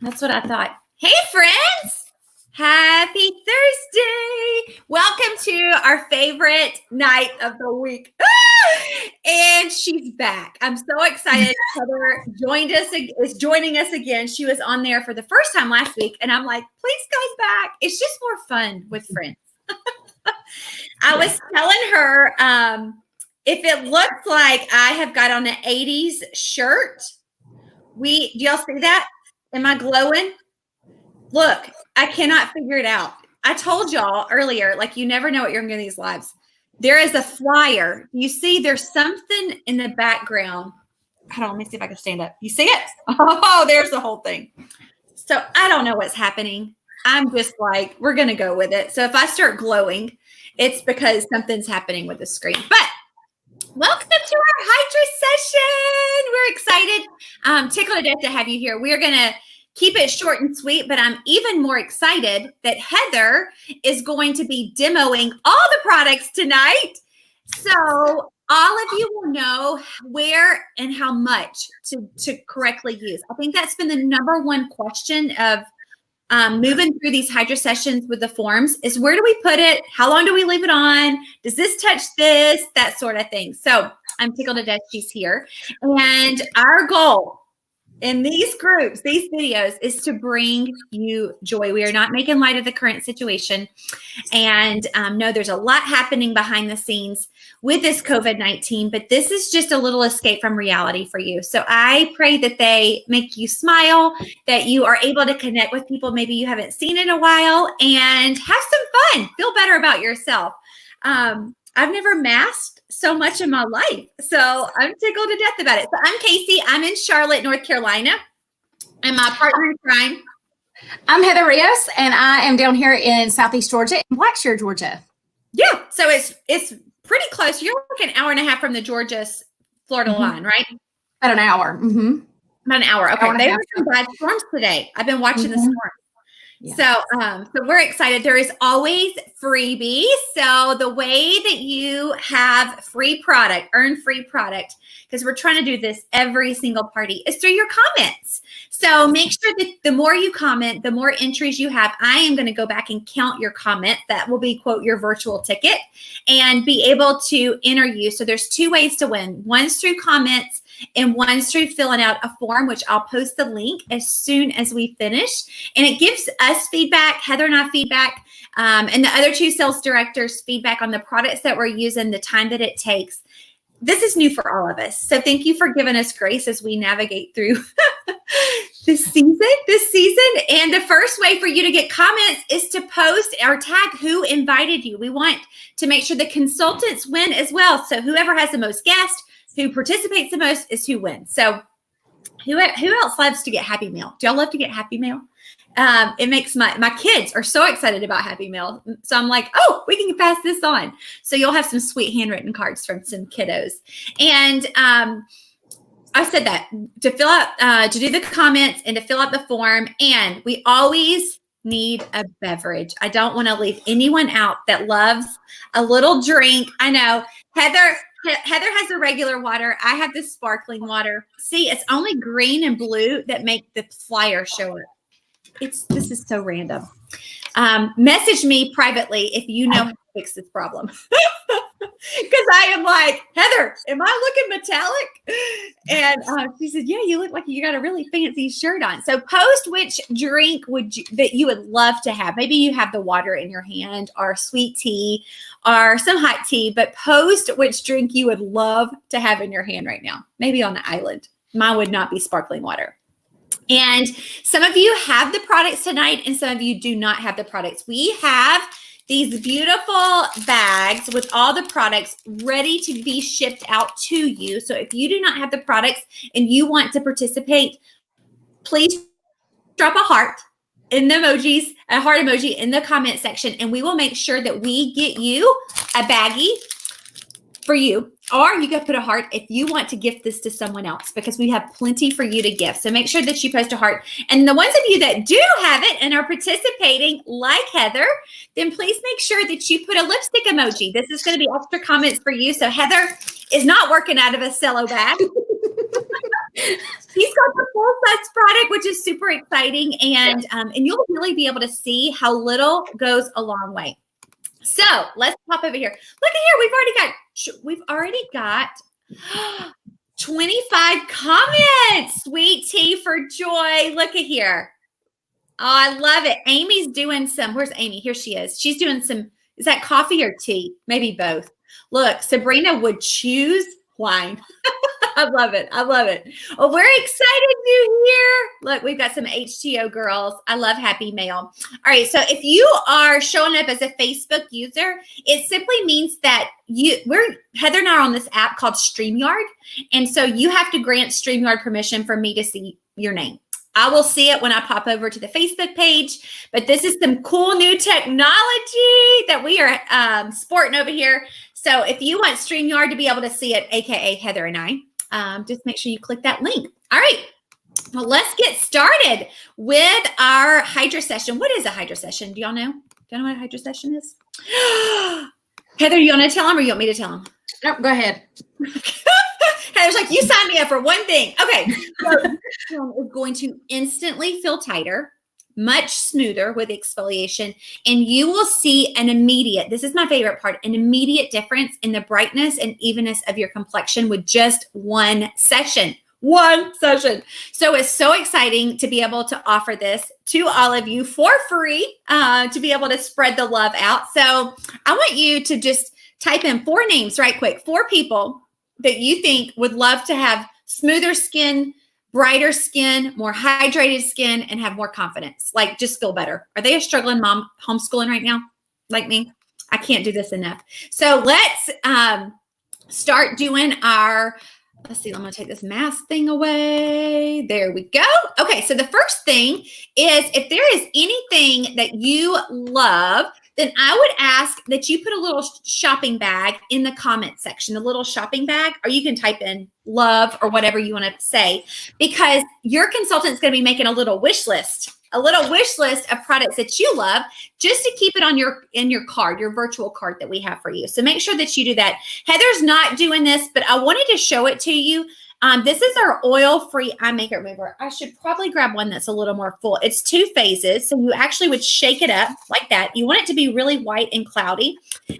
That's what I thought. Hey, friends. Happy Thursday. Welcome to our favorite night of the week. And she's back. I'm so excited. Heather is joining us again. She was on there for the first time last week. And I'm like, please come back. It's just more fun with friends. I was telling her, if it looks like I have got on an 80s shirt, do y'all see that? Am I glowing? Look, I cannot figure it out. I told y'all earlier, like, you never know what you're going to get in these lives. There is a flyer. You see, there's something in the background. Hold on, let me see if I can stand up. You see it? Oh, there's the whole thing. So I don't know what's happening. I'm just like, we're going to go with it. So if I start glowing, it's because something's happening with the screen. But welcome to our Hydra session. We're excited. Tickled to death to have you here. We are going to keep it short and sweet, but I'm even more excited that Heather is going to be demoing all the products tonight. So all of you will know where and how much to correctly use. I think that's been the number one question of moving through these Hydra sessions with the forms is, where do we put it? How long do we leave it on? Does this touch this? That sort of thing. So I'm tickled to death she's here. And our goal in these groups, these videos, is to bring you joy. We are not making light of the current situation. And no, there's a lot happening behind the scenes with this COVID-19, but this is just a little escape from reality for you. So I pray that they make you smile, that you are able to connect with people maybe you haven't seen in a while, and have some fun, feel better about yourself. I've never masked so much in my life, so I'm tickled to death about it. So I'm Casey. I'm in Charlotte, North Carolina. I'm my partner in crime. I'm Heather Rios, and I am down here in Southeast Georgia, in Blackshear, Georgia. Yeah, so it's pretty close. You're like an hour and a half from the Georgia-Florida line, right? About an hour. About an hour. Okay, they were some bad storms today. I've been watching the storms. Yeah. So we're excited. There is always freebies. So the way that you have free product, earn free product, because we're trying to do this every single party, is through your comments. So make sure that the more you comment, the more entries you have. I am going to go back and count your comments. That will be, quote, your virtual ticket, and be able to enter you. So there's two ways to win. One's through comments, and one's through filling out a form, which I'll post the link as soon as we finish. And it gives us feedback, Heather and I feedback, and the other two sales directors feedback on the products that we're using, the time that it takes. This is new for all of us. So thank you for giving us grace as we navigate through this season. And the first way for you to get comments is to post or tag who invited you. We want to make sure the consultants win as well. So whoever has the most guests, who participates the most, is who wins. So who else loves to get Happy Meal? Do y'all love to get Happy Meal? It makes my kids are so excited about Happy Meal. So I'm like, oh, we can pass this on. So you'll have some sweet handwritten cards from some kiddos. And I said that to fill out, to do the comments and to fill out the form. And we always need a beverage. I don't want to leave anyone out that loves a little drink. I know Heather has the regular water. I have the sparkling water. See, it's only green and blue that make the flyer show up. This is so random. Message me privately if you know how to fix this problem. Because I am like, Heather, am I looking metallic? And she said, yeah, you look like you got a really fancy shirt on. So post which drink that you would love to have. Maybe you have the water in your hand, or sweet tea, or some hot tea, but post which drink you would love to have in your hand right now. Maybe on the island. Mine would not be sparkling water. And some of you have the products tonight, and some of you do not have the products. We have these beautiful bags with all the products ready to be shipped out to you. So if you do not have the products and you want to participate, please drop a heart in the emojis, a heart emoji in the comment section, and we will make sure that we get you a baggie for you. Or you can put a heart if you want to gift this to someone else, because we have plenty for you to gift. So make sure that you post a heart. And the ones of you that do have it and are participating like Heather, then please make sure that you put a lipstick emoji. This is going to be extra comments for you. So Heather is not working out of a cello bag. He's got the full-size product, which is super exciting. And you'll really be able to see how little goes a long way. So let's pop over here. Look at here. We've already got 25 comments. Sweet tea for joy. Look at here. Oh, I love it. Amy's doing some. Where's Amy? Here she is. She's doing some. Is that coffee or tea? Maybe both. Look, Sabrina would choose wine. I love it. I love it. Well, we're excited you're here. Look, we've got some HTO girls. I love happy mail. All right. So if you are showing up as a Facebook user, it simply means that Heather and I are on this app called StreamYard. And so you have to grant StreamYard permission for me to see your name. I will see it when I pop over to the Facebook page, but this is some cool new technology that we are sporting over here. So if you want StreamYard to be able to see it, AKA Heather and I, just make sure you click that link. All right. Well, let's get started with our Hydra session. What is a Hydra session? Do y'all know? Do y'all know what a Hydra session is? Heather, you want to tell them or you want me to tell them? No, go ahead. Heather's like, you signed me up for one thing. Okay. So this is going to instantly feel tighter, much smoother with exfoliation. And you will see an immediate, this is my favorite part, an immediate difference in the brightness and evenness of your complexion with just one session. One session. So it's so exciting to be able to offer this to all of you for free, to be able to spread the love out. So I want you to just type in 4 names right quick, 4 people that you think would love to have smoother skin, brighter skin, more hydrated skin, and have more confidence. Like, just feel better. Are they a struggling mom homeschooling right now? Like me? I can't do this enough. So let's start doing our, let's see, I'm going to take this mask thing away. There we go. Okay, so the first thing is if there is anything that you love, then I would ask that you put a little shopping bag in the comment section, a little shopping bag, or you can type in love or whatever you want to say, because your consultant is going to be making a little wish list of products that you love, just to keep it on in your card, your virtual card that we have for you. So make sure that you do that. Heather's not doing this, but I wanted to show it to you. This is our oil-free eye makeup remover. I should probably grab one that's a little more full. It's 2 phases, so you actually would shake it up like that. You want it to be really white and cloudy.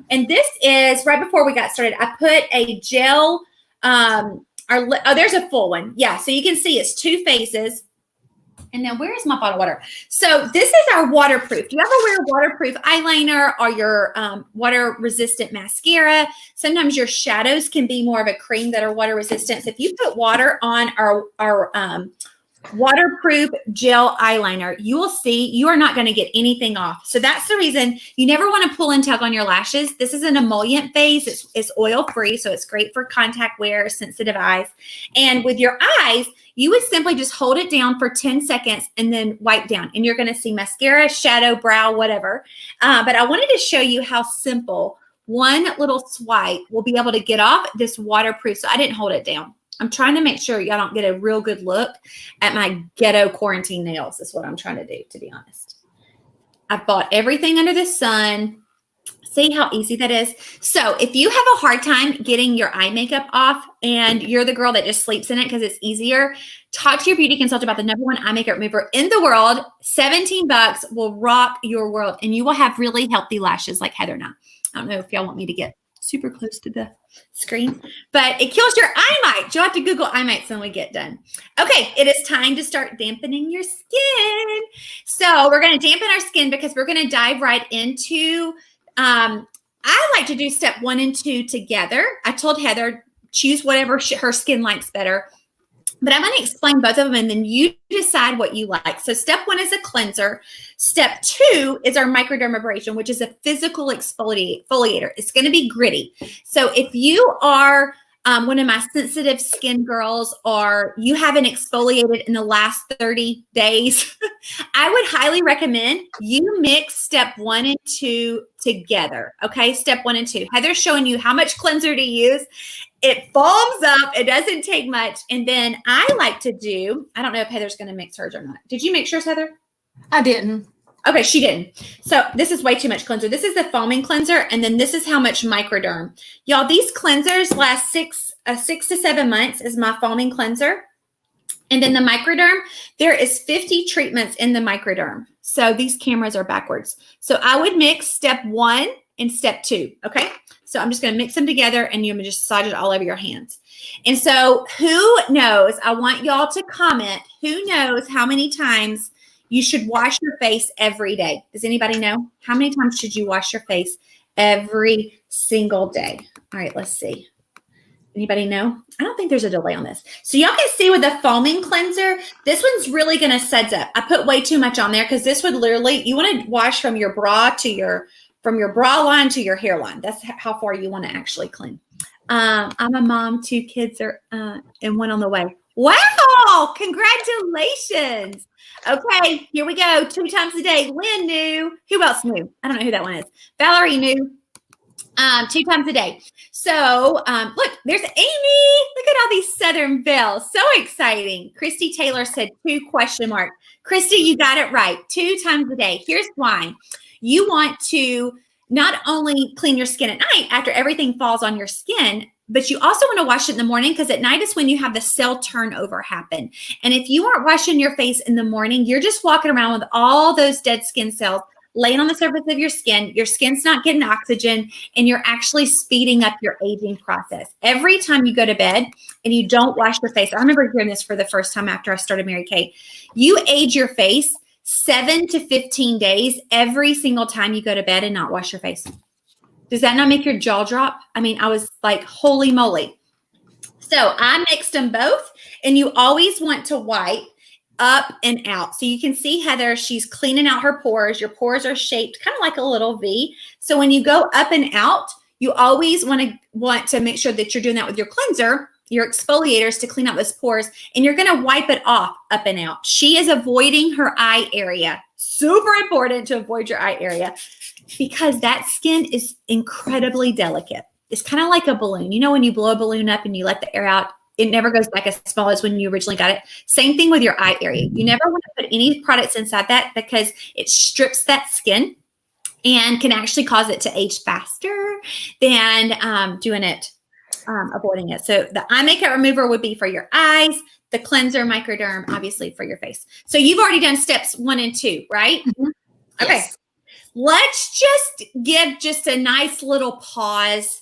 And this is, right before we got started, I put a gel, there's a full one. Yeah, so you can see it's 2 phases. And then where is my bottle of water? So this is our waterproof. Do you ever wear a waterproof eyeliner or your water resistant mascara? Sometimes your shadows can be more of a cream that are water resistant. So if you put water on our waterproof gel eyeliner, you will see you are not going to get anything off. So that's the reason you never want to pull and tug on your lashes. This is an emollient phase. It's oil free, so it's great for contact wear, sensitive eyes. And with your eyes, you would simply just hold it down for 10 seconds and then wipe down. And you're going to see mascara, shadow, brow, whatever. But I wanted to show you how simple one little swipe will be able to get off this waterproof. So I didn't hold it down. I'm trying to make sure y'all don't get a real good look at my ghetto quarantine nails. Is what I'm trying to do, to be honest. I've bought everything under the sun. See how easy that is? So if you have a hard time getting your eye makeup off and you're the girl that just sleeps in it because it's easier, talk to your beauty consultant about the #1 eye makeup remover in the world. $17 will rock your world, and you will have really healthy lashes like Heather and I. I don't know if y'all want me to get super close to the screen, but it kills your eye mites. You'll have to Google eye mites when we get done. Okay, it is time to start dampening your skin. So we're going to dampen our skin because we're going to dive right into, I like to do step 1 and 2 together. I told Heather, choose whatever her skin likes better. But I'm going to explain both of them, and then you decide what you like. So step 1 is a cleanser. Step 2 is our microdermabrasion, which is a physical exfoliator. It's going to be gritty. So if you are one of my sensitive skin girls, or you haven't exfoliated in the last 30 days, I would highly recommend you mix step 1 and 2 together. Okay, step 1 and 2. Heather's showing you how much cleanser to use. It foams up. It doesn't take much. And then I like to do, I don't know if Heather's going to mix hers or not. Did you mix yours, Heather? I didn't. Okay, she didn't. So this is way too much cleanser. This is the foaming cleanser, and then this is how much microderm. Y'all, these cleansers last 6 to 7 months is my foaming cleanser. And then the microderm, there is 50 treatments in the microderm. So these cameras are backwards. So I would mix step 1 and step 2, okay? So I'm just going to mix them together, and you're going to just massage it all over your hands. And so who knows, I want y'all to comment, who knows how many times you should wash your face every day? Does anybody know? How many times should you wash your face every single day? All right, let's see. Anybody know? I don't think there's a delay on this. So y'all can see with the foaming cleanser, this one's really going to suds up. I put way too much on there because this would literally, you want to wash from your bra to from your bra line to your hairline. That's how far you want to actually clean. I'm a mom, 2 kids are and 1 on the way. Wow, congratulations. Okay, here we go. 2 times a day. Lynn knew. Who else knew? I don't know who that one is. Valerie knew. 2 times a day. So look, there's Amy. Look at all these Southern Bells. So exciting. Christy Taylor said 2 ? Christy, you got it right. 2 times a day. Here's why. You want to not only clean your skin at night after everything falls on your skin, but you also want to wash it in the morning because at night is when you have the cell turnover happen. And if you aren't washing your face in the morning, you're just walking around with all those dead skin cells laying on the surface of your skin. Your skin's not getting oxygen, and you're actually speeding up your aging process. Every time you go to bed and you don't wash your face, I remember hearing this for the first time after I started Mary Kay, you age your face 7 to 15 days every single time you go to bed and not wash your face. Does that not make your jaw drop? I mean, I was like, holy moly. So I mixed them both, and you always want to wipe up and out. So you can see Heather, she's cleaning out her pores. Your pores are shaped kind of like a little V. So when you go up and out, you always want to make sure that you're doing that with your cleanser, your exfoliators to clean out those pores, and you're going to wipe it off up and out. She is avoiding her eye area. Super important to avoid your eye area because that skin is incredibly delicate. It's kind of like a balloon. You know, when you blow a balloon up and you let the air out, it never goes back as small as when you originally got it. Same thing with your eye area. You never want to put any products inside that because it strips that skin and can actually cause it to age faster than avoiding it. So the eye makeup remover would be for your eyes, the cleanser, microderm, obviously for your face. So you've already done steps 1 and 2, right? Mm-hmm. Okay. Yes. Let's just give just a nice little pause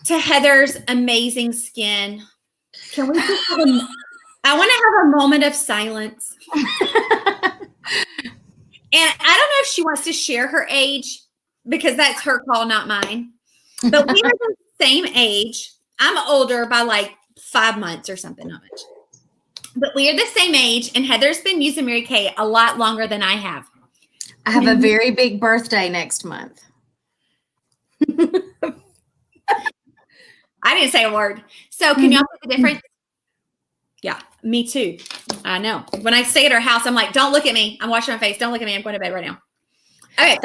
to Heather's amazing skin. Can we just have I want to have a moment of silence. And I don't know if she wants to share her age because that's her call, not mine. But we are the same age. I'm older by like 5 months or something, not much. But we are the same age, and Heather's been using Mary Kay a lot longer than I have. I have a very big birthday next month. I didn't say a word. So can y'all see the difference? Yeah, me too. I know. When I stay at her house, I'm like, don't look at me. I'm washing my face. Don't look at me. I'm going to bed right now. Okay.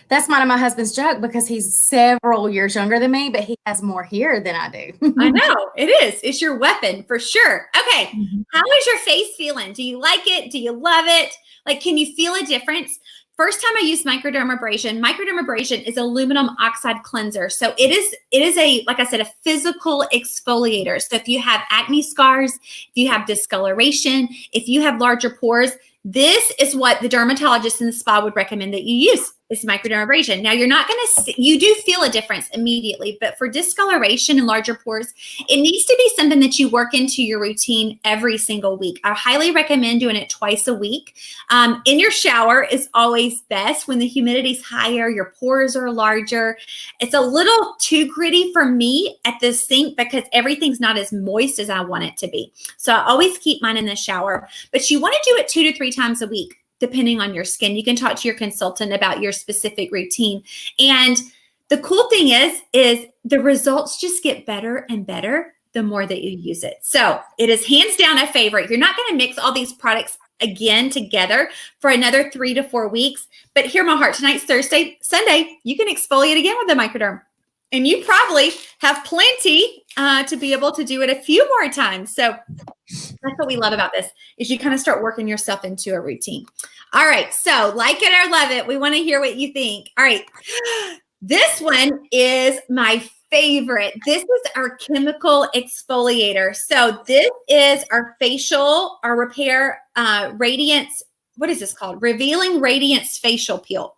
That's one of my husband's joke because he's several years younger than me, but he has more hair than I do. I know. It is. It's your weapon for sure. Okay. How is your face feeling? Do you like it? Do you love it? Like, can you feel a difference? First time I used microdermabrasion is aluminum oxide cleanser. So it is a, like I said, a physical exfoliator. So if you have acne scars, if you have discoloration, if you have larger pores, this is what the dermatologist in the spa would recommend that you use. Is microdermabrasion. Now you're not going to see, you do feel a difference immediately, but for discoloration and larger pores, it needs to be something that you work into your routine every single week. I highly recommend doing it twice a week. In your shower is always best when the humidity's higher, your pores are larger. It's a little too gritty for me at the sink because everything's not as moist as I want it to be. So I always keep mine in the shower, but you want to do it 2 to 3 times a week. Depending on your skin. You can talk to your consultant about your specific routine. And the cool thing is the results just get better and better the more that you use it. So it is hands down a favorite. You're not going to mix all these products again together for another 3 to 4 weeks. But hear my heart, tonight's Thursday, Sunday, you can exfoliate again with the microderm. And you probably have plenty to be able to do it a few more times. So that's what we love about this, is you kind of start working yourself into a routine. All right. So like it or love it, we want to hear what you think. All right. This one is my favorite. This is our chemical exfoliator. So this is our facial, our repair radiance. What is this called? Revealing Radiance Facial Peel.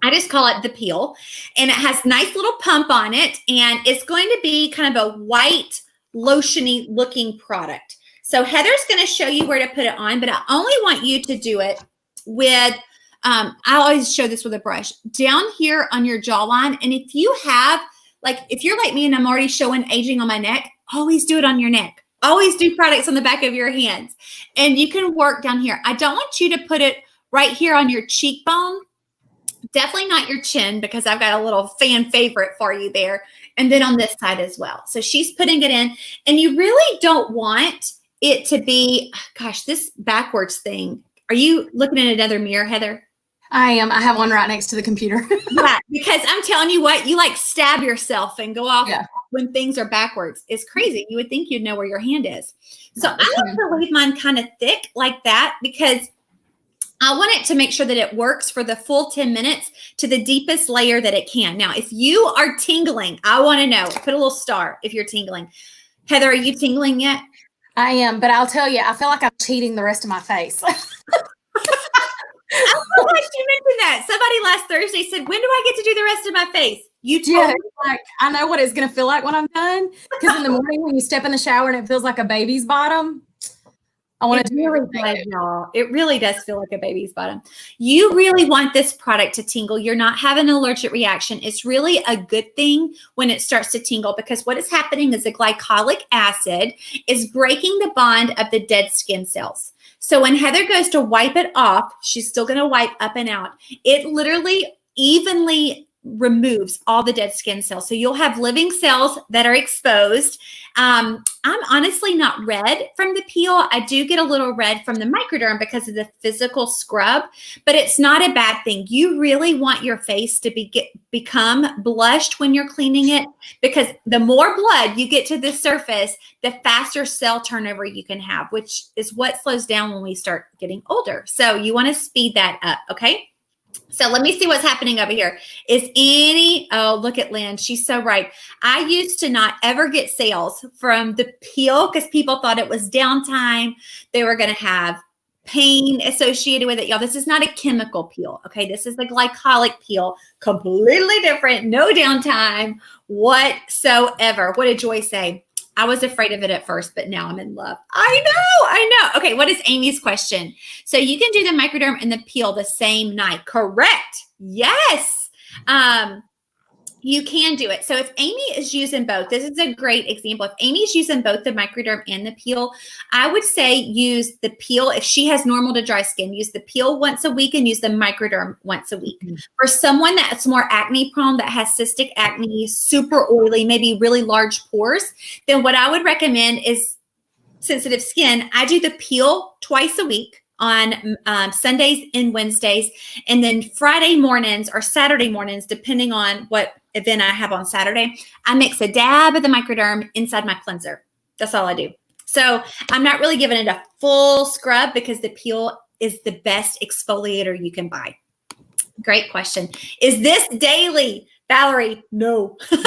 I just call it the peel, and it has nice little pump on it, and it's going to be kind of a white lotiony looking product. So Heather's going to show you where to put it on, but I only want you to do it with, I always show this with a brush down here on your jawline. And if you have, like, if you're like me and I'm already showing aging on my neck, always do it on your neck. Always do products on the back of your hands, and you can work down here. I don't want you to put it right here on your cheekbone. Definitely not your chin, because I've got a little fan favorite for you there. And then on this side as well. So she's putting it in, and you really don't want it to be, gosh, this backwards thing. Are you looking in another mirror, Heather? I am. I have one right next to the computer. Yeah, because I'm telling you what, you like stab yourself and go off when things are backwards. It's crazy. You would think you'd know where your hand is. So I like to leave mine kind of thick like that, because I want it to make sure that it works for the full 10 minutes to the deepest layer that it can. Now, if you are tingling, I want to know, put a little star if you're tingling. Heather, are you tingling yet? I am, but I'll tell you, I feel like I'm cheating the rest of my face. I feel like you mentioned that. Somebody last Thursday said, when do I get to do the rest of my face? You told me. Like, I know what it's going to feel like when I'm done. Because in the morning when you step in the shower and it feels like a baby's bottom, I want to do everything. Y'all. It really does feel like a baby's bottom. You really want this product to tingle. You're not having an allergic reaction. It's really a good thing when it starts to tingle, because what is happening is the glycolic acid is breaking the bond of the dead skin cells. So when Heather goes to wipe it off, she's still going to wipe up and out. It literally evenly removes all the dead skin cells. So you'll have living cells that are exposed. I'm honestly not red from the peel. I do get a little red from the microderm because of the physical scrub, but it's not a bad thing. You really want your face to become blushed when you're cleaning it, because the more blood you get to the surface, the faster cell turnover you can have, which is what slows down when we start getting older. So you want to speed that up. Okay. So let me see what's happening over here. Oh, look at Lynn. She's so right. I used to not ever get sales from the peel because people thought it was downtime. They were going to have pain associated with it. Y'all, this is not a chemical peel. Okay. This is the glycolic peel. Completely different. No downtime whatsoever. What did Joy say? I was afraid of it at first, but now I'm in love. I know. Okay, what is Amy's question? So you can do the microderm and the peel the same night. Correct. Yes. You can do it. So if Amy is using both, this is a great example. If Amy's using both the microderm and the peel, I would say use the peel. If she has normal to dry skin, use the peel once a week and use the microderm once a week. Mm-hmm. For someone that's more acne prone, that has cystic acne, super oily, maybe really large pores, then what I would recommend is sensitive skin. I do the peel twice a week on Sundays and Wednesdays, and then Friday mornings or Saturday mornings, depending on what event I have on Saturday, I mix a dab of the microderm inside my cleanser. That's all I do. So I'm not really giving it a full scrub because the peel is the best exfoliator you can buy. Great question. Is this daily? Valerie, no. No,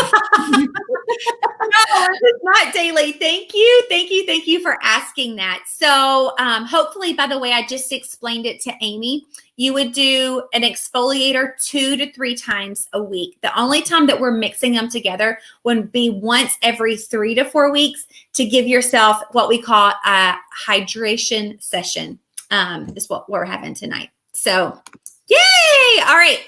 it's not daily. Thank you for asking that. So hopefully, by the way, I just explained it to Amy, you would do an exfoliator 2 to 3 times a week. The only time that we're mixing them together would be once every 3 to 4 weeks to give yourself what we call a hydration session, is what we're having tonight. So yay. All right.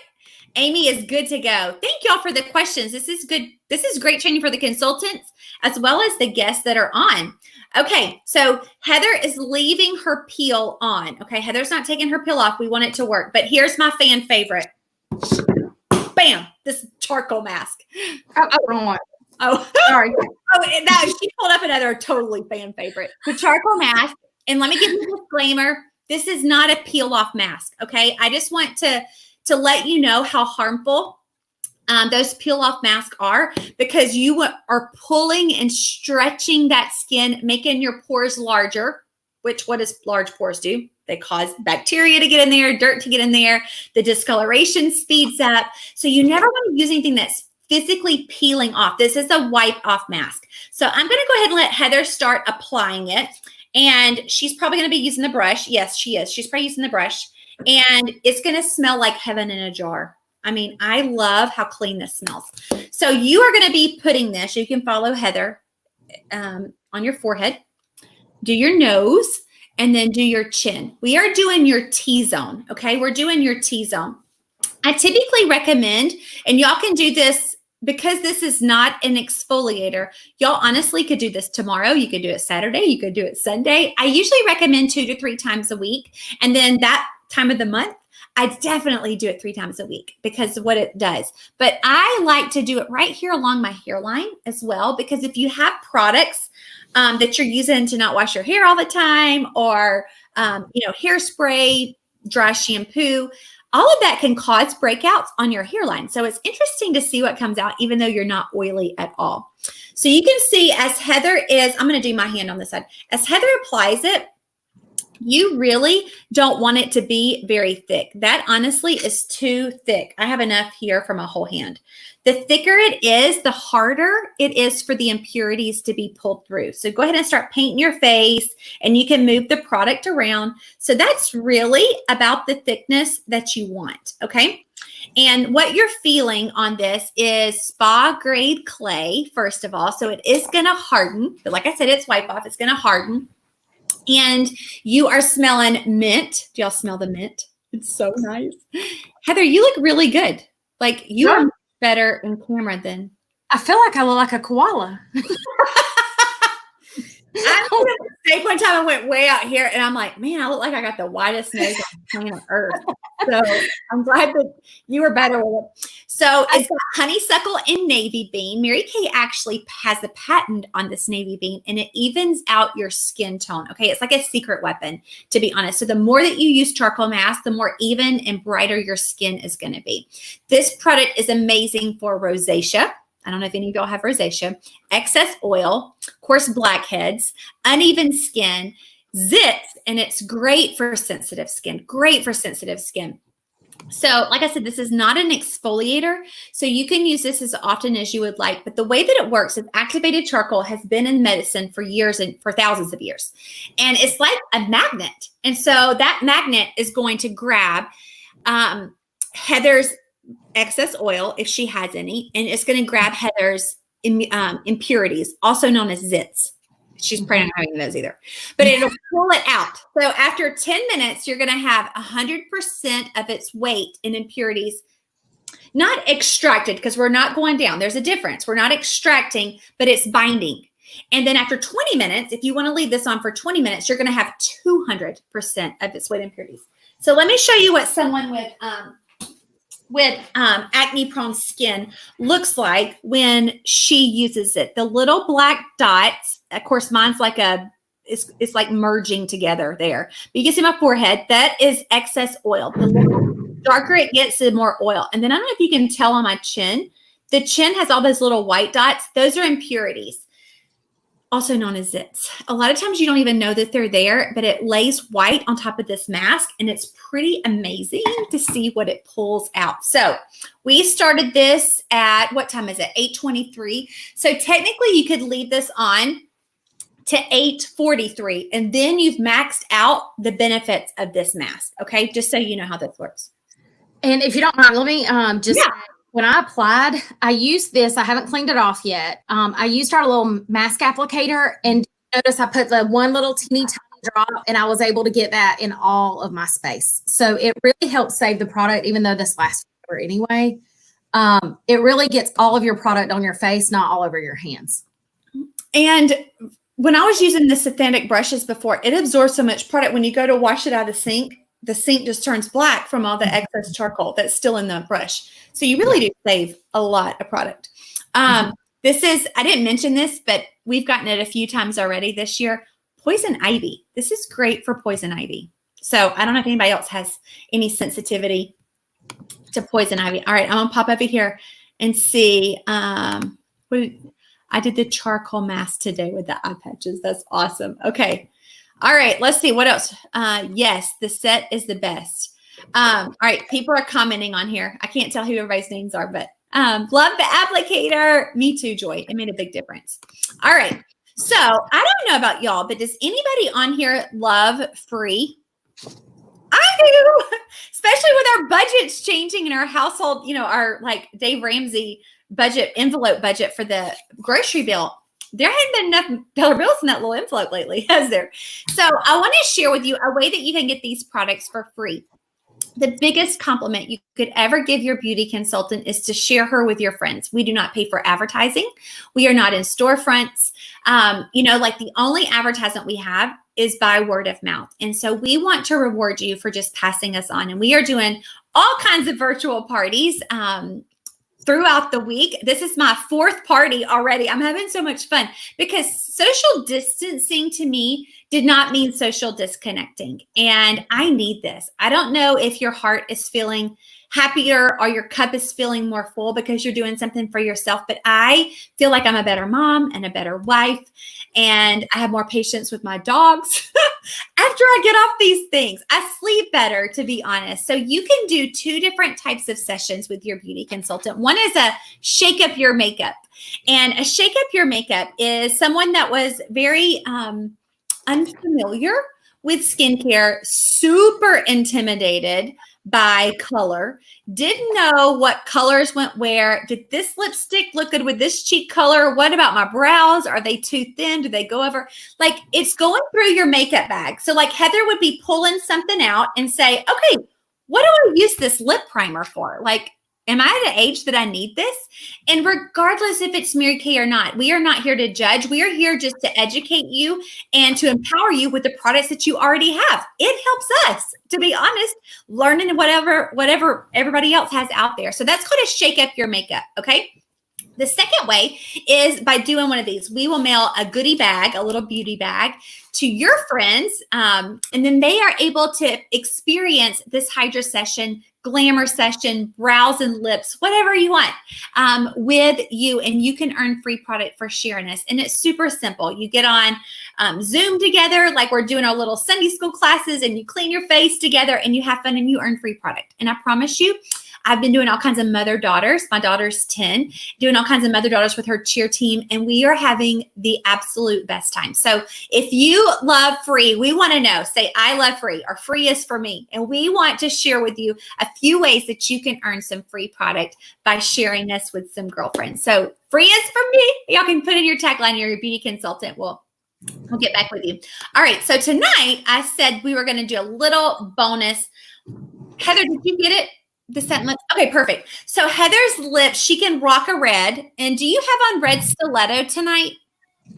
Amy is good to go. Thank y'all for the questions. This is good. This is great training for the consultants as well as the guests that are on. Okay, so Heather is leaving her peel on. Okay, Heather's not taking her peel off. We want it to work. But here's my fan favorite. Bam, this charcoal mask. Wrong one. Oh, sorry. She pulled up another totally fan favorite. The charcoal mask. And let me give you a disclaimer. This is not a peel off mask. Okay, I just want to let you know how harmful those peel off masks are, because you are pulling and stretching that skin, making your pores larger, which what does large pores do? They cause bacteria to get in there, dirt to get in there. The discoloration speeds up. So you never want to use anything that's physically peeling off. This is a wipe off mask. So I'm going to go ahead and let Heather start applying it. And she's probably going to be using the brush. Yes, she is. She's probably using the brush. And it's going to smell like heaven in a jar. I mean, I love how clean this smells. So you are going to be putting this. You can follow Heather on your forehead. Do your nose. And then do your chin. We are doing your T-zone, okay? We're doing your T-zone. I typically recommend, and y'all can do this because this is not an exfoliator. Y'all honestly could do this tomorrow. You could do it Saturday. You could do it Sunday. I usually recommend 2 to 3 times a week. And then that time of the month, I definitely do it 3 times a week because of what it does. But I like to do it right here along my hairline as well, because if you have products that you're using to not wash your hair all the time, or, hairspray, dry shampoo, all of that can cause breakouts on your hairline. So it's interesting to see what comes out, even though you're not oily at all. So you can see as Heather is, I'm going to do my hand on this side. As Heather applies it, you really don't want it to be very thick. That honestly is too thick. I have enough here for my whole hand. The thicker it is, the harder it is for the impurities to be pulled through. So go ahead and start painting your face, and you can move the product around. So that's really about the thickness that you want, okay? And what you're feeling on this is spa grade clay, first of all. So it is going to harden. But like I said, it's wipe off. It's going to harden. And you are smelling mint. Do y'all smell the mint? It's so nice. Heather, you look really good. Like you are better in camera than. I feel like I look like a koala. I made a mistake one time. I went way out here and I'm like, man, I look like I got the widest nose on planet Earth. So I'm glad that you were better with it. So it's got honeysuckle and navy bean. Mary Kay actually has a patent on this navy bean, and it evens out your skin tone. Okay. It's like a secret weapon, to be honest. So the more that you use charcoal mask, the more even and brighter your skin is going to be. This product is amazing for rosacea. I don't know if any of y'all have rosacea, excess oil, of course, blackheads, uneven skin, zits, and it's great for sensitive skin, So like I said, this is not an exfoliator, so you can use this as often as you would like. But the way that it works is activated charcoal has been in medicine for years and for thousands of years. And it's like a magnet. And so that magnet is going to grab Heather's excess oil, if she has any, and it's going to grab Heather's impurities, also known as zits. She's probably not having those either, but it'll pull it out. So after 10 minutes, you're going to have 100% of its weight in impurities, not extracted, because we're not going down. There's a difference. We're not extracting, but it's binding. And then after 20 minutes, if you want to leave this on for 20 minutes, you're going to have 200% of its weight impurities. So let me show you what someone with acne prone skin looks like when she uses it. The little black dots, of course, mine's like it's like merging together there. But you can see my forehead, that is excess oil. The darker it gets, the more oil. And then I don't know if you can tell on my chin, the chin has all those little white dots. Those are impurities, also known as zits. A lot of times you don't even know that they're there, but it lays white on top of this mask, and it's pretty amazing to see what it pulls out. So we started this at, what time is it? 8:23. So technically you could leave this on to 8:43, and then you've maxed out the benefits of this mask. Okay. Just so you know how this works. And if you don't mind, let me when I applied, I used this. I haven't cleaned it off yet. I used our little mask applicator, and notice I put the one little teeny tiny drop, and I was able to get that in all of my space. So it really helps save the product, even though this lasts forever anyway. It really gets all of your product on your face, not all over your hands. And when I was using the synthetic brushes before, it absorbs so much product. When you go to wash it out of the sink just turns black from all the excess charcoal that's still in the brush. So you really do save a lot of product. This is, I didn't mention this, but we've gotten it a few times already this year. Poison ivy. This is great for poison ivy. So I don't know if anybody else has any sensitivity to poison ivy. All right, I'm going to pop over here and see. I did the charcoal mask today with the eye patches. That's awesome. Okay. All right. Let's see what else. Yes, the set is the best. All right. People are commenting on here. I can't tell who everybody's names are, but love the applicator. Me too, Joy. It made a big difference. All right. So I don't know about y'all, but does anybody on here love free? I do, especially with our budgets changing in our household, our like Dave Ramsey envelope budget for the grocery bill. There hadn't been enough dollar bills in that little envelope lately, has there? So I want to share with you a way that you can get these products for free. The biggest compliment you could ever give your beauty consultant is to share her with your friends. We do not pay for advertising. We are not in storefronts. Like the only advertisement we have is by word of mouth. And so we want to reward you for just passing us on. And we are doing all kinds of virtual parties throughout the week. This is my 4th party already. I'm having so much fun because social distancing to me did not mean social disconnecting. And I need this. I don't know if your heart is feeling happier or your cup is feeling more full because you're doing something for yourself, but I feel like I'm a better mom and a better wife, and I have more patience with my dogs after I get off these things. I sleep better, to be honest. So you can do 2 different types of sessions with your beauty consultant. One is a shake up your makeup, and a shake up your makeup is someone that was very unfamiliar with skincare, super intimidated by color, didn't know what colors went where. Did this lipstick look good with this cheek color? What about my brows? Are they too thin? Do they go over? Like, it's going through your makeup bag. So like Heather would be pulling something out and say, okay, what do I use this lip primer for? Like, am I at an age that I need this? And regardless if it's Mary Kay or not, we are not here to judge. We are here just to educate you and to empower you with the products that you already have. It helps us, to be honest, learning whatever everybody else has out there. So that's called a shake up your makeup, okay? The second way is by doing one of these. We will mail a goodie bag, a little beauty bag, to your friends, and then they are able to experience this Hydra session, glamour session, brows and lips, whatever you want, with you, and you can earn free product for sharing this. And it's super simple. You get on Zoom together, like we're doing our little Sunday school classes, and you clean your face together, and you have fun, and you earn free product. And I promise you, I've been doing all kinds of mother-daughters. My daughter's 10, doing all kinds of mother-daughters with her cheer team, and we are having the absolute best time. So if you love free, we want to know, say, I love free, or free is for me. And we want to share with you a few ways that you can earn some free product by sharing this with some girlfriends. So free is for me. Y'all can put in your tagline, or your beauty consultant will We'll get back with you. All right. So tonight I said we were going to do a little bonus. Heather, did you get it? The sentence? Okay, perfect. So Heather's lips, she can rock a red. And do you have on red stiletto tonight?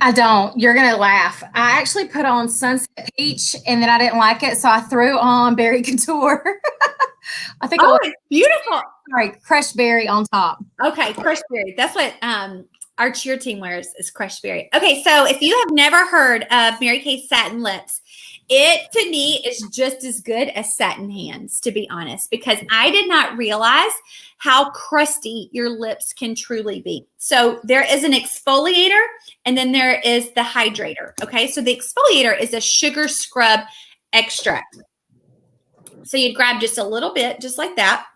I don't. You're going to laugh. I actually put on Sunset Peach and then I didn't like it. So I threw on Berry Couture. I think it's beautiful. Sorry, crushed berry on top. Okay, crushed berry. That's what our cheer team wears, is crushed berry. Okay, so if you have never heard of Mary Kay satin lips, it to me is just as good as satin hands, to be honest, because I did not realize how crusty your lips can truly be. So there is an exfoliator and then there is the hydrator. Okay, so the exfoliator is a sugar scrub extract. So you'd grab just a little bit, just like that,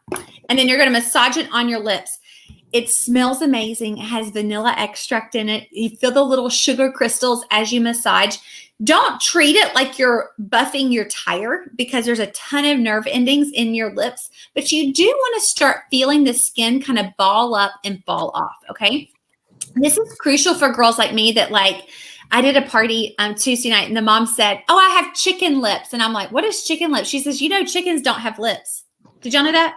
and then you're going to massage it on your lips. It smells amazing. It has vanilla extract in it. You feel the little sugar crystals as you massage. Don't treat it like you're buffing your tire because there's a ton of nerve endings in your lips, but you do want to start feeling the skin kind of ball up and fall off, okay? This is crucial for girls like me that I did a party Tuesday night and the mom said, "Oh, I have chicken lips." And I'm like, "What is chicken lips?" She says, "Chickens don't have lips." Did y'all know that?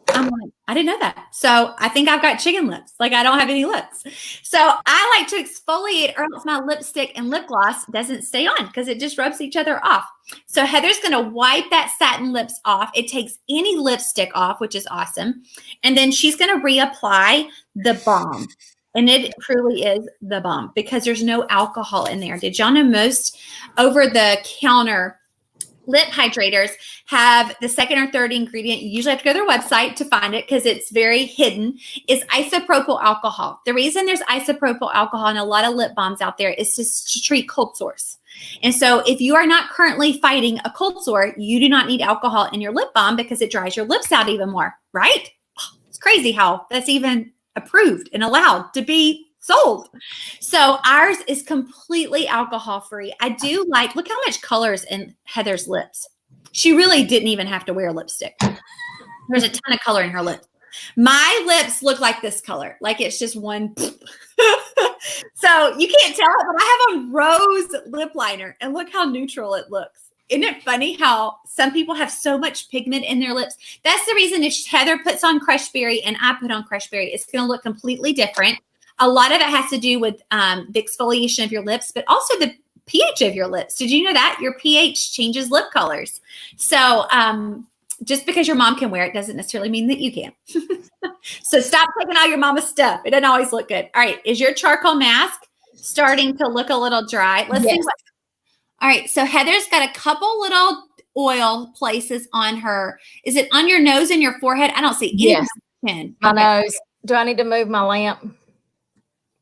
I'm like, I didn't know that. So I think I've got chicken lips. I don't have any lips. So I like to exfoliate, or else my lipstick and lip gloss doesn't stay on because it just rubs each other off. So Heather's going to wipe that satin lips off. It takes any lipstick off, which is awesome. And then she's going to reapply the balm. And it truly is the bomb because there's no alcohol in there. Did y'all know most over-the-counter lip hydrators have the second or third ingredient. You usually have to go to their website to find it because it's very hidden, is isopropyl alcohol. The reason there's isopropyl alcohol in a lot of lip balms out there is to treat cold sores. And so if you are not currently fighting a cold sore, you do not need alcohol in your lip balm because it dries your lips out even more, right? It's crazy how that's even approved and allowed to be sold. So ours is completely alcohol free. I do like, look how much color is in Heather's lips. She really didn't even have to wear lipstick. There's a ton of color in her lips. My lips look like this color, like it's just one. So you can't tell it, but I have a rose lip liner and look how neutral it looks. Isn't it funny how some people have so much pigment in their lips? That's the reason if Heather puts on crushed berry and I put on crushed berry, it's going to look completely different. A lot of it has to do with the exfoliation of your lips, but also the pH of your lips. Did you know that? Your pH changes lip colors. So just because your mom can wear it doesn't necessarily mean that you can. So stop taking all your mama's stuff. It doesn't always look good. All right. Is your charcoal mask starting to look a little dry? Let's see what. All right. So Heather's got a couple little oil places on her. Is it on your nose and your forehead? I don't see any. My nose. Do I need to move my lamp?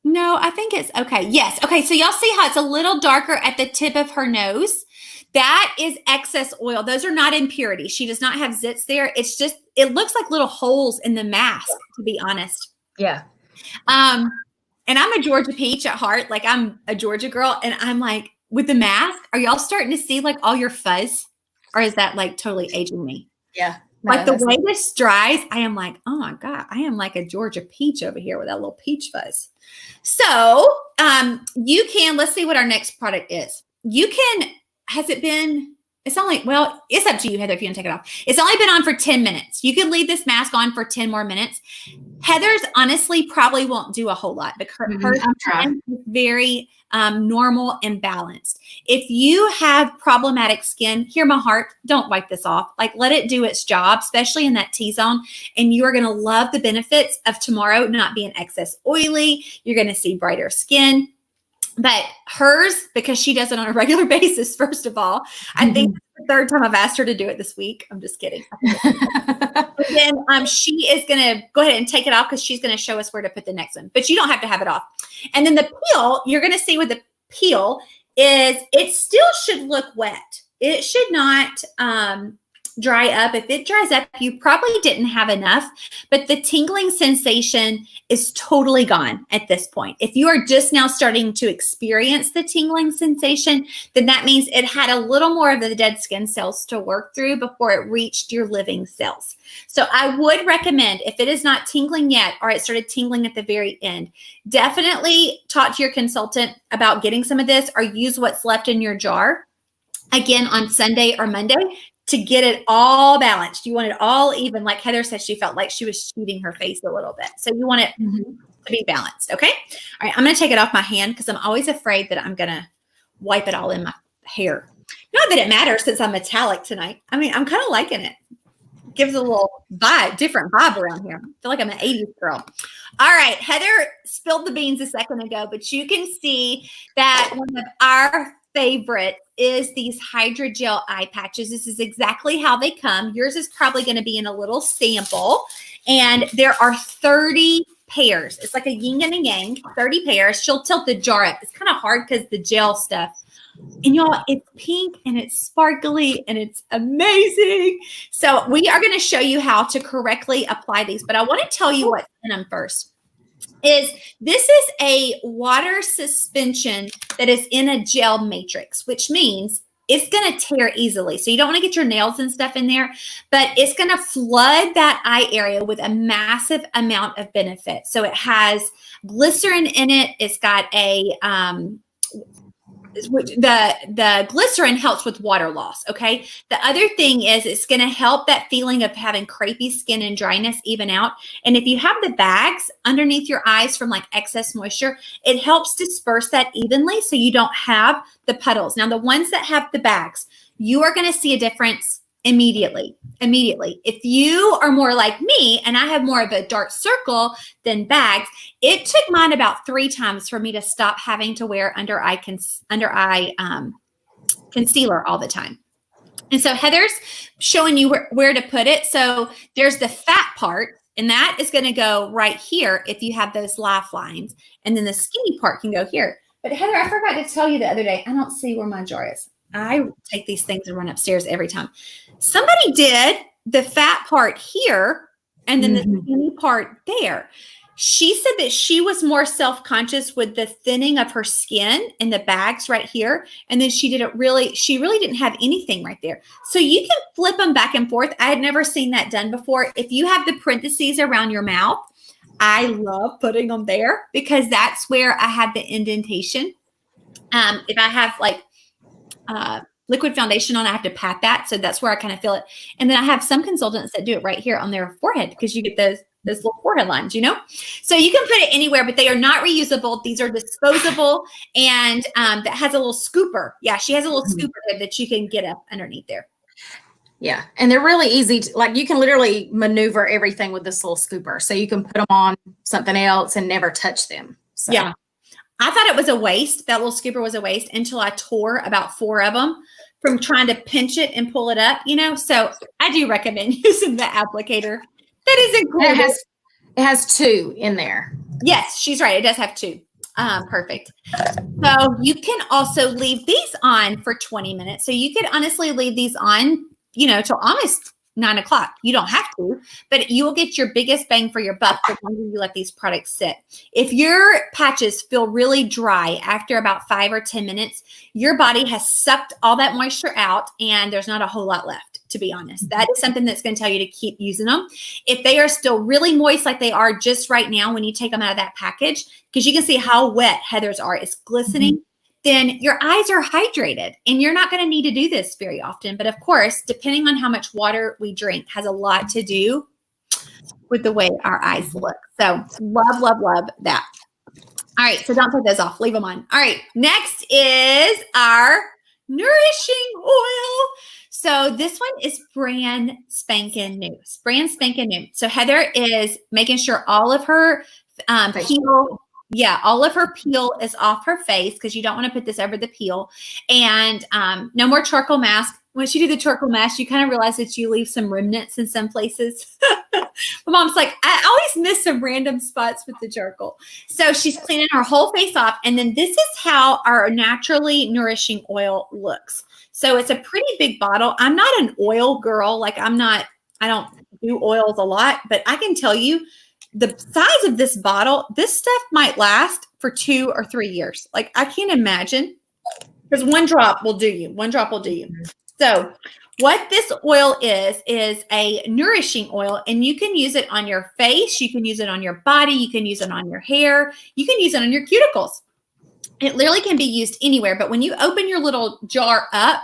No, I think it's okay. Yes. Okay. So y'all see how it's a little darker at the tip of her nose? That is excess oil. Those are not impurities. She does not have zits there. It's just, it looks like little holes in the mask, to be honest. Yeah. And I'm a Georgia peach at heart. Like I'm a Georgia girl. And I'm like, with the mask, are y'all starting to see like all your fuzz? Or is that like totally aging me? Yeah. No, like the way this dries, I am like, oh my God, I am like a Georgia peach over here with that little peach fuzz. So you can, let's see what our next product is. You can, has it been, it's only, well, it's up to you, Heather, if you want to take it off. It's only been on for 10 minutes. You can leave this mask on for 10 more minutes. Heather's honestly probably won't do a whole lot because her skin is very normal and balanced. If you have problematic skin, hear my heart, don't wipe this off. Like let it do its job, especially in that T-zone. And you are going to love the benefits of tomorrow not being excess oily. You're going to see brighter skin. But hers, because she does it on a regular basis, first of all, I think it's the third time I've asked her to do it this week. I'm just kidding. But then she is going to go ahead and take it off because she's going to show us where to put the next one. But you don't have to have it off. And then the peel, you're going to see with the peel is it still should look wet. It should not dry up. If it dries up, you probably didn't have enough, but the tingling sensation is totally gone at this point. If you are just now starting to experience the tingling sensation, then that means it had a little more of the dead skin cells to work through before it reached your living cells. So I would recommend, if it is not tingling yet, or it started tingling at the very end, definitely talk to your consultant about getting some of this or use what's left in your jar again on Sunday or Monday to get it all balanced. You want it all even. Like Heather said, she felt like she was shooting her face a little bit. So you want it to be balanced. Okay. All right. I'm going to take it off my hand because I'm always afraid that I'm going to wipe it all in my hair. Not that it matters since I'm metallic tonight. I mean, I'm kind of liking it. Gives a little vibe, different vibe around here. I feel like I'm an 80s girl. All right. Heather spilled the beans a second ago, but you can see that one of our favorite is these hydrogel eye patches. This is exactly how they come. Yours is probably going to be in a little sample. And there are 30 pairs. It's like a yin and a yang, 30 pairs. She'll tilt the jar up. It's kind of hard because the gel stuff. And y'all, it's pink and it's sparkly and it's amazing. So we are going to show you how to correctly apply these. But I want to tell you what's in them first. This is a water suspension that is in a gel matrix, which means it's going to tear easily. So you don't want to get your nails and stuff in there, but it's going to flood that eye area with a massive amount of benefit. So it has glycerin in it. It's got a the glycerin helps with water loss. Okay. The other thing is it's going to help that feeling of having crepey skin and dryness even out. And if you have the bags underneath your eyes from like excess moisture, it helps disperse that evenly so you don't have the puddles. Now, the ones that have the bags, you are going to see a difference immediately. If you are more like me and I have more of a dark circle than bags, it took mine about 3 times for me to stop having to wear under eye concealer all the time. And so Heather's showing you where to put it. So there's the fat part, and that is going to go right here if you have those lifelines. And then the skinny part can go here. But Heather, I forgot to tell you the other day, I don't see where my jar is. I take these things and run upstairs every time. Somebody did the fat part here and then the skinny part there. She said that she was more self-conscious with the thinning of her skin and the bags right here. And then she really didn't have anything right there. So you can flip them back and forth. I had never seen that done before. If you have the parentheses around your mouth, I love putting them there because that's where I have the indentation. If I have like liquid foundation on, I have to pat that. So that's where I kind of feel it. And then I have some consultants that do it right here on their forehead because you get those little forehead lines, you know? So you can put it anywhere, but they are not reusable. These are disposable, and that has a little scooper. Yeah, she has a little scooper there that you can get up underneath there. Yeah, and they're really easy to, like, you can literally maneuver everything with this little scooper. So you can put them on something else and never touch them. So. Yeah. I thought it was a waste. That little scooper was a waste until I tore about 4 of them from trying to pinch it and pull it up, you know? So I do recommend using the applicator. That is incredible. It has 2 in there. Yes, she's right. It does have 2. Perfect. So you can also leave these on for 20 minutes. So you could honestly leave these on, you know, till almost 9 o'clock. You don't have to, but you will get your biggest bang for your buck the longer you let these products sit. If your patches feel really dry after about 5 or 10 minutes, your body has sucked all that moisture out and there's not a whole lot left, to be honest. That is something that's going to tell you to keep using them. If they are still really moist like they are just right now when you take them out of that package, because you can see how wet Heather's are, it's glistening. Then your eyes are hydrated and you're not going to need to do this very often. But of course, depending on how much water we drink has a lot to do with the way our eyes look. So love, love, love that. All right. So don't put those off. Leave them on. All right. Next is our nourishing oil. So this one is brand spanking new. Brand spanking new. So Heather is making sure all of her peel. Yeah, all of her peel is off her face because you don't want to put this over the peel. And no more charcoal mask. Once you do the charcoal mask, you kind of realize that you leave some remnants in some places. My mom's like, I always miss some random spots with the charcoal. So she's cleaning her whole face off. And then this is how our naturally nourishing oil looks. So it's a pretty big bottle. I'm not an oil girl. Like I don't do oils a lot, but I can tell you, the size of this bottle, this stuff might last for 2 or 3 years. Like I can't imagine, because 1 drop will do you. 1 drop will do you. So what this oil is a nourishing oil, and you can use it on your face. You can use it on your body. You can use it on your hair. You can use it on your cuticles. It literally can be used anywhere. But when you open your little jar up,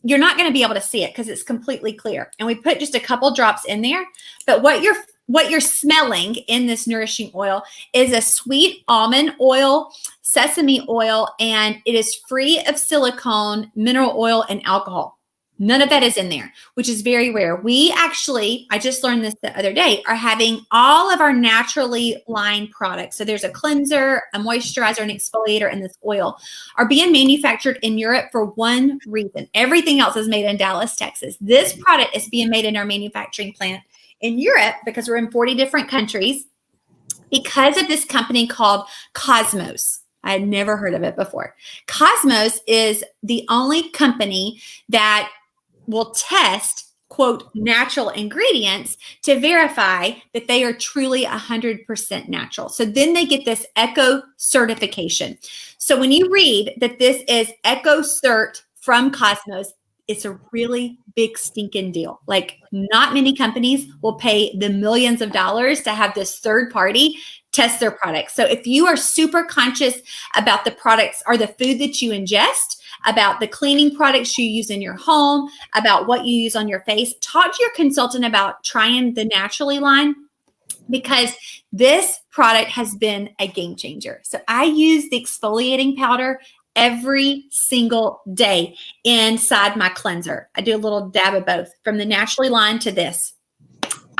you're not going to be able to see it because it's completely clear. And we put just a couple drops in there. But what you're smelling in this nourishing oil is a sweet almond oil, sesame oil, and it is free of silicone, mineral oil, and alcohol. None of that is in there, which is very rare. We actually, I just learned this the other day, are having all of our naturally lined products. So there's a cleanser, a moisturizer, an exfoliator, and this oil are being manufactured in Europe for one reason. Everything else is made in Dallas, Texas. This product is being made in our manufacturing plant in Europe because we're in 40 different countries because of this company called Cosmos. I had never heard of it before. Cosmos is the only company that will test, quote, natural ingredients to verify that they are truly 100% natural. So then they get this eco certification. So when you read that this is eco cert from Cosmos, it's a really big stinking deal. Like not many companies will pay the millions of dollars to have this third party test their products. So if you are super conscious about the products or the food that you ingest, about the cleaning products you use in your home, about what you use on your face, talk to your consultant about trying the Naturally line because this product has been a game changer. So I use the exfoliating powder every single day inside my cleanser. I do a little dab of both from the Naturally line to this.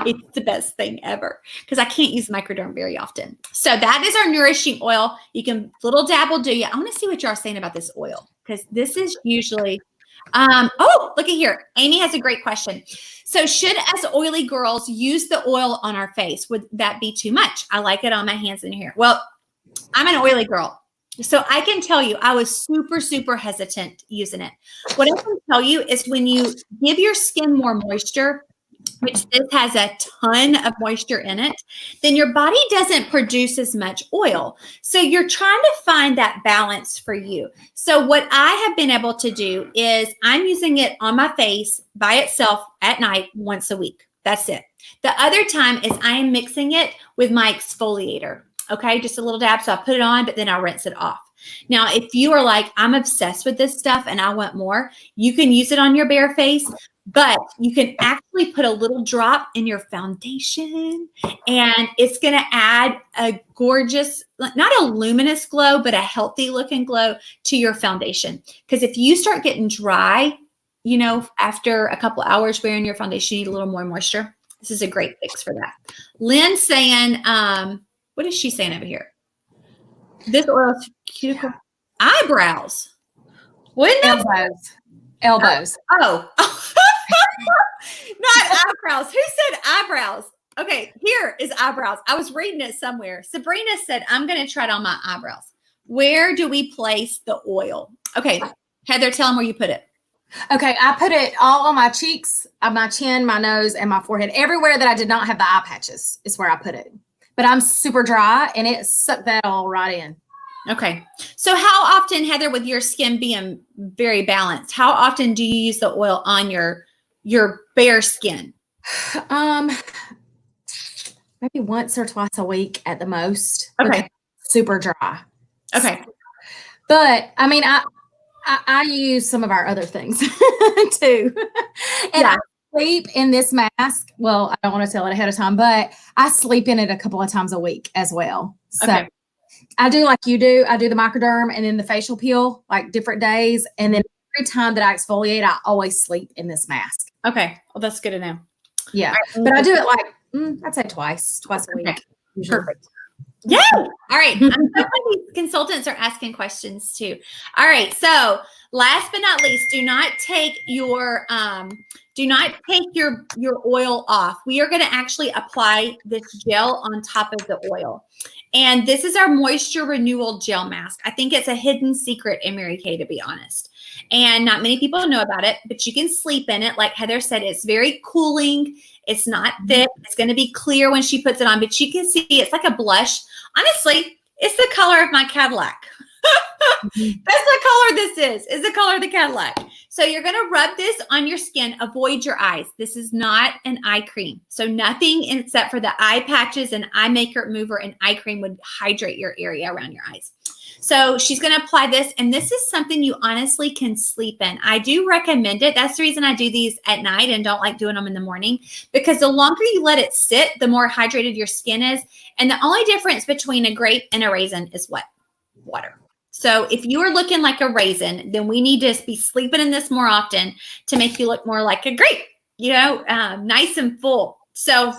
It's the best thing ever because I can't use microderm very often. So that is our nourishing oil. You can little dab will do you. I want to see what y'all are saying about this oil because this is usually Oh, look at here. Amy has a great question. So should us oily girls use the oil on our face? Would that be too much? I like it on my hands and hair. Well, I'm an oily girl. So I can tell you, I was super, super hesitant using it. What I can tell you is when you give your skin more moisture, which this has a ton of moisture in it, then your body doesn't produce as much oil. So you're trying to find that balance for you. So what I have been able to do is I'm using it on my face by itself at night once a week. That's it. The other time is I am mixing it with my exfoliator. Okay, just a little dab. So I put it on, but then I'll rinse it off. Now, if you are like, I'm obsessed with this stuff and I want more, you can use it on your bare face, but you can actually put a little drop in your foundation and it's going to add a gorgeous, not a luminous glow, but a healthy looking glow to your foundation. Because if you start getting dry, you know, after a couple hours wearing your foundation, you need a little more moisture. This is a great fix for that. Lynn's saying, what is she saying over here? This oil is cuticle eyebrows. Elbows. Oh. Not eyebrows. Who said eyebrows? Okay, here is eyebrows. I was reading it somewhere. Sabrina said, I'm going to try it on my eyebrows. Where do we place the oil? Okay, Heather, tell them where you put it. Okay, I put it all on my cheeks, on my chin, my nose, and my forehead. Everywhere that I did not have the eye patches is where I put it. But I'm super dry, and it sucked that all right in. Okay. So how often, Heather, with your skin being very balanced, how often do you use the oil on your bare skin? Maybe once or twice a week at the most. Okay. Super dry. Okay. But I mean, I use some of our other things too. And yeah. I sleep in this mask. Well, I don't want to tell it ahead of time, but I sleep in it a couple of times a week as well. So okay. I do like you do. I do the microderm and then the facial peel, like different days. And then every time that I exfoliate, I always sleep in this mask. Okay. Well, that's good to know. Yeah. Right. But I do it like, I'd say twice a week. Okay. Perfect. Yeah. All right. I'm so glad these consultants are asking questions too. All right. So last but not least, do not take your oil off. We are going to actually apply this gel on top of the oil. And this is our moisture renewal gel mask. I think it's a hidden secret in Mary Kay, to be honest. And not many people know about it, but you can sleep in it. Like Heather said, it's very cooling. It's not thick. It's going to be clear when she puts it on, but you can see it's like a blush. Honestly, it's the color of my Cadillac. That's the color this is the color of the Cadillac. So you're going to rub this on your skin. Avoid your eyes. This is not an eye cream. So nothing except for the eye patches and eye makeup remover and eye cream would hydrate your area around your eyes. So she's going to apply this, and this is something you honestly can sleep in. I do recommend it. That's the reason I do these at night and don't like doing them in the morning, because the longer you let it sit, the more hydrated your skin is. And the only difference between a grape and a raisin is what? Water. So if you are looking like a raisin, then we need to be sleeping in this more often to make you look more like a grape, nice and full. So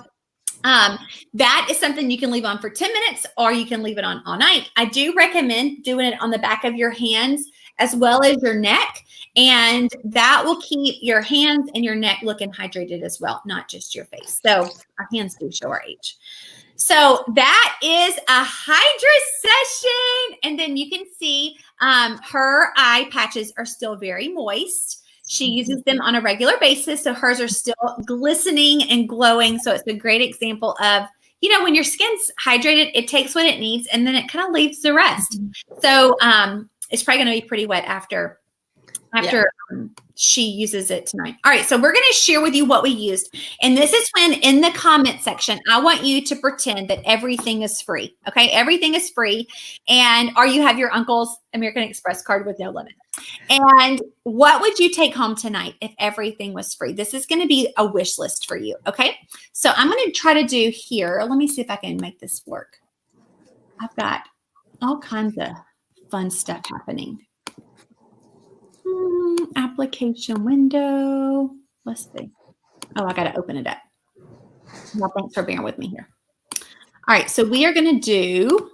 that is something you can leave on for 10 minutes or you can leave it on all night. I do recommend doing it on the back of your hands as well as your neck. And that will keep your hands and your neck looking hydrated as well, not just your face. So our hands do show our age. So that is a hydra session. And then you can see her eye patches are still very moist. She uses them on a regular basis. So hers are still glistening and glowing. So it's a great example of, when your skin's hydrated, it takes what it needs and then it kind of leaves the rest. So it's probably going to be pretty wet after she uses it tonight. All right. So we're going to share with you what we used. And this is when in the comment section, I want you to pretend that everything is free. Okay. Everything is free. Or you have your uncle's American Express card with no limit. And what would you take home tonight if everything was free? This is going to be a wish list for you. Okay. So I'm going to try to do here. Let me see if I can make this work. I've got all kinds of fun stuff happening. Application window. Let's see. Oh, I got to open it up. Well, thanks for bearing with me here. All right. So we are going to do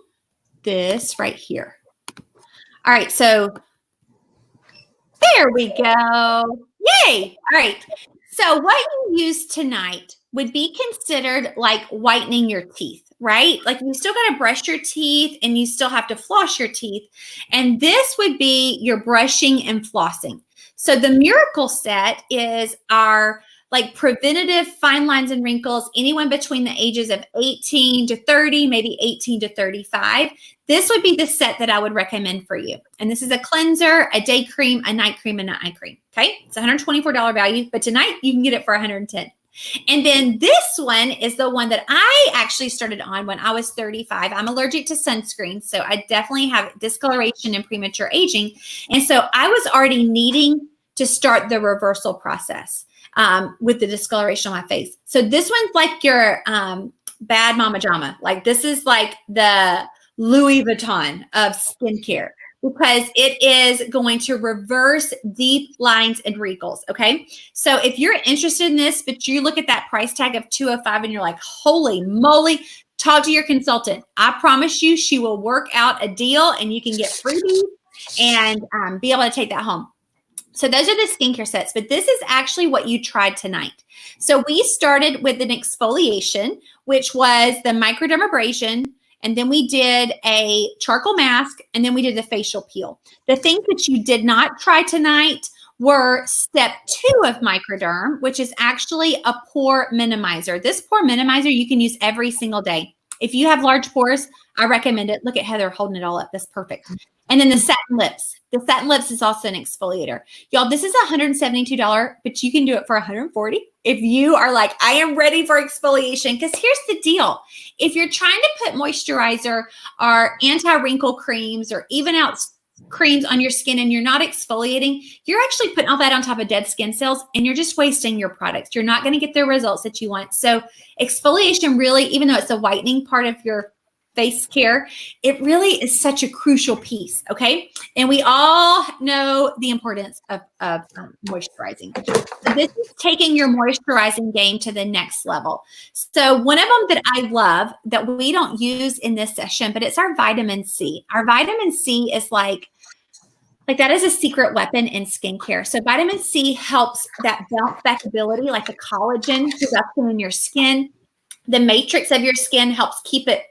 this right here. All right. So There we go. Yay. All right. So what you use tonight would be considered like whitening your teeth, right? Like you still got to brush your teeth and you still have to floss your teeth. And this would be your brushing and flossing. So the miracle set is our like preventative fine lines and wrinkles, anyone between the ages of 18 to 30, maybe 18 to 35. This would be the set that I would recommend for you. And this is a cleanser, a day cream, a night cream, and a night cream. Okay. It's $124 value, but tonight you can get it for $110. And then this one is the one that I actually started on when I was 35. I'm allergic to sunscreen, so I definitely have discoloration and premature aging. And so I was already needing to start the reversal process with the discoloration on my face. So this one's like your bad mama jama. Like this is like the Louis Vuitton of skincare, because it is going to reverse deep lines and wrinkles. Okay. So if you're interested in this, but you look at that price tag of $205 and you're like, holy moly, talk to your consultant. I promise you, she will work out a deal and you can get freebies and be able to take that home. So those are the skincare sets, but this is actually what you tried tonight. So we started with an exfoliation, which was the microdermabrasion. And then we did a charcoal mask, and then we did the facial peel. The things that you did not try tonight were step 2 of microderm, which is actually a pore minimizer. This pore minimizer you can use every single day. If you have large pores, I recommend it. Look at Heather holding it all up. That's perfect. And then the satin lips. The satin lips is also an exfoliator. Y'all, this is $172, but you can do it for $140 if you are like, I am ready for exfoliation. Because here's the deal. If you're trying to put moisturizer or anti-wrinkle creams or even out creams on your skin and you're not exfoliating, you're actually putting all that on top of dead skin cells and you're just wasting your products. You're not going to get the results that you want. So exfoliation really, even though it's the whitening part of your face care, it really is such a crucial piece. Okay. And we all know the importance of moisturizing. So this is taking your moisturizing game to the next level. So one of them that I love that we don't use in this session, but it's our vitamin C. Our vitamin C is like that is a secret weapon in skincare. So vitamin C helps that bounce back ability, like the collagen production in your skin. The matrix of your skin helps keep it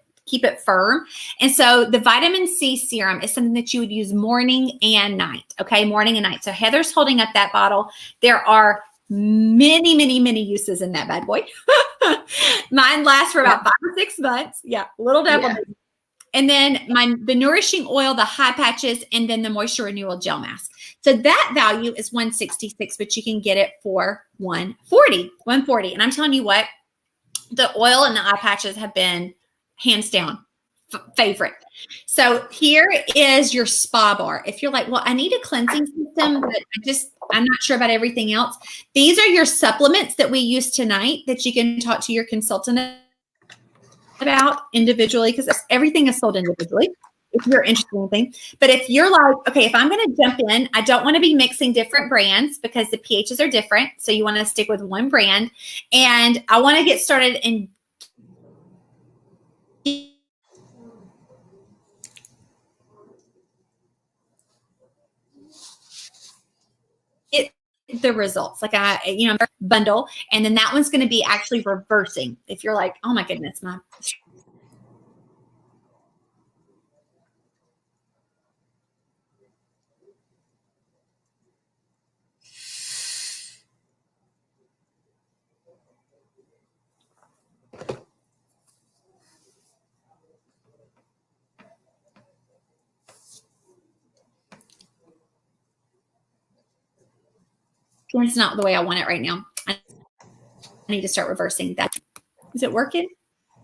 firm. And so the vitamin C serum is something that you would use morning and night. Okay. Morning and night. So Heather's holding up that bottle. There are many, many, many uses in that bad boy. Mine lasts for about 5 or 6 months. Yeah. Little devil. Yeah. And then the nourishing oil, the high patches, and then the moisture renewal gel mask. So that value is $166, but you can get it for $140. And I'm telling you what, the oil and the eye patches have been hands down favorite. So here is your spa bar. If you're like, well, I need a cleansing system, but I'm not sure about everything else. These are your supplements that we use tonight that you can talk to your consultant about individually, because everything is sold individually if you're interested in anything. But if you're like, okay, if I'm going to jump in, I don't want to be mixing different brands because the pHs are different. So you want to stick with one brand. And I want to get started in the results, like bundle, and then that one's going to be actually reversing. If you're like, oh my goodness, my it's not the way I want it right now. I need to start reversing that. Is it working?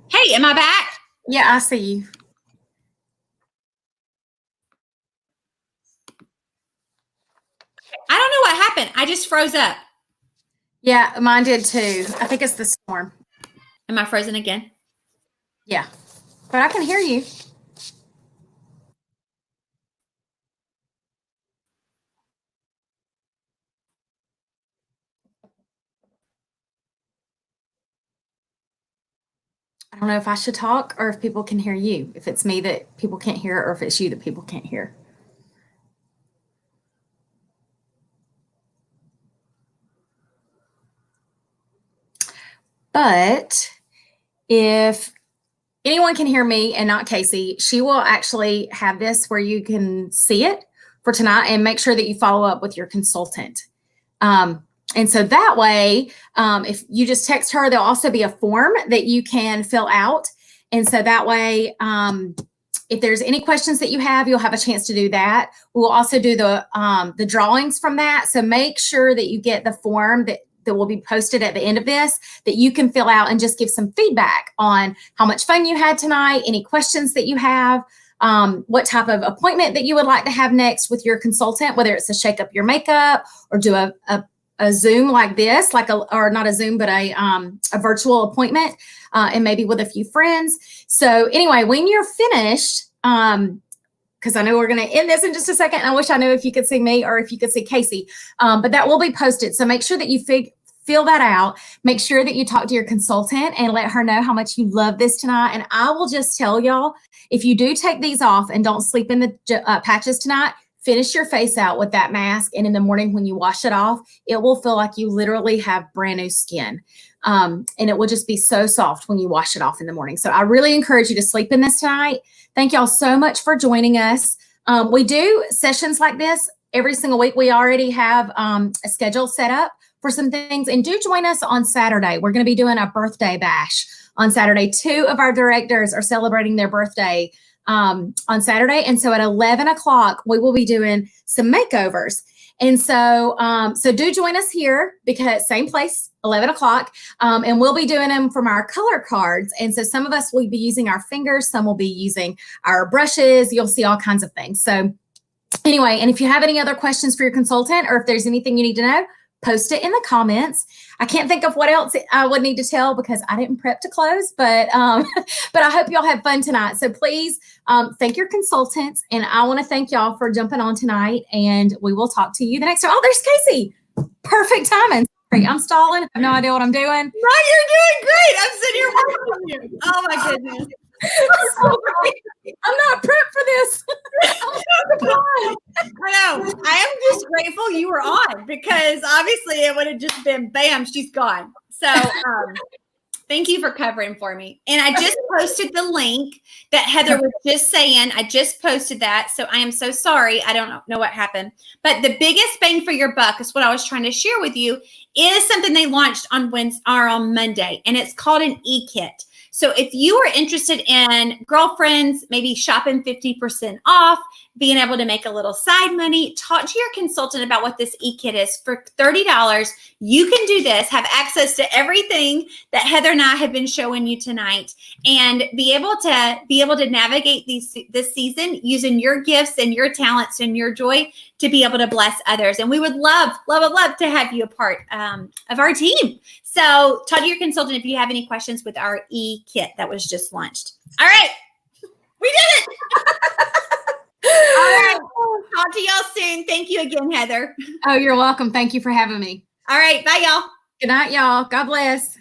Hey, am I back? Yeah, I see you. I don't know what happened. I just froze up. Yeah, mine did too. I think it's the storm. Am I frozen again? Yeah, but I can hear you. I don't know if I should talk or if people can hear you. If it's me that people can't hear or if it's you that people can't hear. But if anyone can hear me and not Casey, she will actually have this where you can see it for tonight, and make sure that you follow up with your consultant. And so that way, if you just text her, there'll also be a form that you can fill out. And so that way, if there's any questions that you have, you'll have a chance to do that. We'll also do the drawings from that. So make sure that you get the form that will be posted at the end of this that you can fill out and just give some feedback on how much fun you had tonight, any questions that you have, what type of appointment that you would like to have next with your consultant, whether it's to shake up your makeup or do a Zoom like this, or not a Zoom, but a virtual appointment, and maybe with a few friends. So anyway, when you're finished, because I know we're going to end this in just a second. And I wish I knew if you could see me or if you could see Casey, but that will be posted. So make sure that you fill that out. Make sure that you talk to your consultant and let her know how much you love this tonight. And I will just tell y'all, if you do take these off and don't sleep in the patches tonight, finish your face out with that mask. And in the morning when you wash it off, it will feel like you literally have brand new skin. And it will just be so soft when you wash it off in the morning. So I really encourage you to sleep in this tonight. Thank y'all so much for joining us. We do sessions like this every single week. We already have a schedule set up for some things, and do join us on Saturday. We're going to be doing a birthday bash on Saturday. 2 of our directors are celebrating their birthday on Saturday. And so at 11 o'clock, we will be doing some makeovers. And so, so do join us here, because same place, 11 o'clock. And we'll be doing them from our color cards. And so some of us will be using our fingers. Some will be using our brushes. You'll see all kinds of things. So anyway, and if you have any other questions for your consultant, or if there's anything you need to know, post it in the comments. I can't think of what else I would need to tell because I didn't prep to close, but but I hope y'all have fun tonight. So please thank your consultants, and I want to thank y'all for jumping on tonight, and we will talk to you the next time. Oh, there's Casey. Perfect timing. I'm stalling. I have no idea what I'm doing. No, you're doing great. I'm sitting here watching you. Oh my goodness. I'm not prepped for this. I know. I am just grateful you were on, because obviously it would have just been bam, she's gone. So thank you for covering for me. And I just posted the link that Heather was just saying. I just posted that. So I am so sorry. I don't know what happened. But the biggest bang for your buck is what I was trying to share with you, is something they launched on Wednesday or on Monday, and it's called an e-kit. So if you are interested in girlfriends, maybe shopping 50% off, being able to make a little side money, talk to your consultant about what this e-kit is. For $30, you can do this, have access to everything that Heather and I have been showing you tonight, and be able to navigate this season using your gifts and your talents and your joy to be able to bless others. And we would love, love, love to have you a part of our team. So talk to your consultant if you have any questions with our e-kit that was just launched. All right. We did it. All right. Talk to y'all soon. Thank you again, Heather. Oh, you're welcome. Thank you for having me. All right. Bye, y'all. Good night, y'all. God bless.